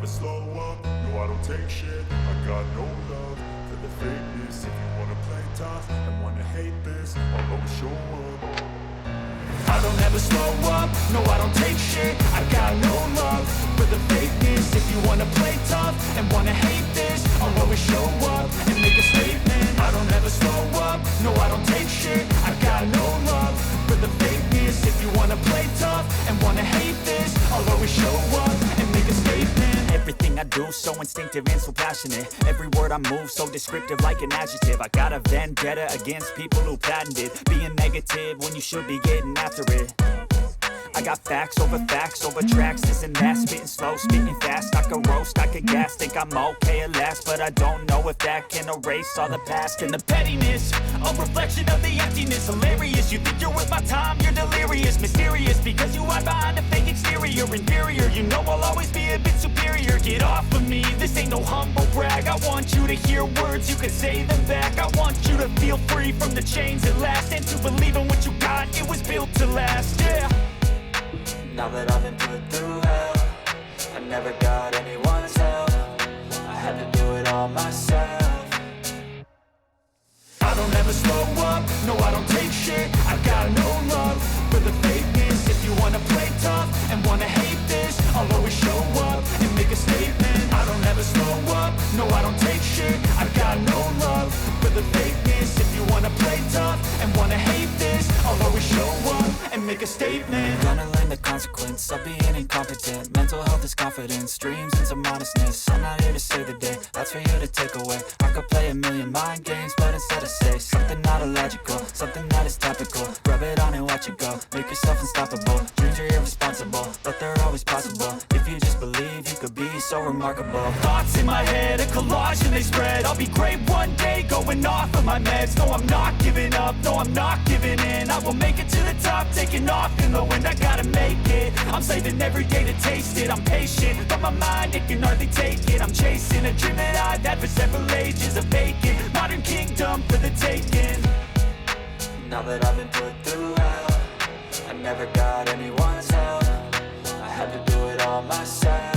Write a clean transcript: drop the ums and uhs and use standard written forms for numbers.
slow up, no I don't take shit. I got no love for the fakeness. If you wanna play tough and wanna hate this, I'll always show up. I don't ever slow up, no I don't take shit. I got no love for the fakeness. If you wanna play tough and wanna hate this, I'll always show up and make a statement. I don't ever slow up, no I don't take shit. I got no love for the fakeness. If you wanna play tough and wanna hate this, I'll always show up and make a statement. Everything I do so instinctive and so passionate. Every word I move so descriptive like an adjective. I got a vendetta against people who patented being negative when you should be getting after it. I got facts over tracks, this and that. Spitting slow, speaking fast, I could roast, I could gas. Think I'm okay at last, but I don't know if that can erase all the past. And the pettiness, a reflection of the emptiness. Hilarious, you think you're worth my time, you're delirious. Mysterious, because you hide behind a fake exterior. Inferior, you know I'll always be a bit superior. Get off of me, this ain't no humble brag. I want you to hear words, you can say them back. I want you to feel free from the chains at last, and to believe in what you got, it was built to last, yeah. Now that I've been put through hell, I never got anyone's help. I had to do it all myself. I don't ever slow up, no I don't take shit. I got no love for the fakeness. If you wanna play tough and wanna hate this, I'll always show up and make a statement. I don't ever slow up, no I don't take shit. I got no love for the fakeness. If you wanna play tough and wanna hate this, I'll always show up and make a statement. Gonna learn the consequence of being incompetent. Mental health is confidence, dreams and some modestness. I'm not here to save the day, that's for you to take away. I could play a million mind games, but instead I say something not illogical, something that is topical. Rub it on and watch it go, make yourself unstoppable. Dreams are irresponsible, but they're always possible. If you just believe, you could be so remarkable. Thoughts in my head, a collage and they spread. I'll be great one day, going off of my meds. No, I'm not giving up, no, I'm not giving in. I will make it to the top, taking off in the wind. I gotta make it, I'm saving every day to taste it. I'm patient, but my mind, it can hardly take it. I'm chasing a dream that I've had for several ages. A vacant, modern kingdom for the taking. Now that I've been put through hell, I never got anyone's help. I had to do it all myself.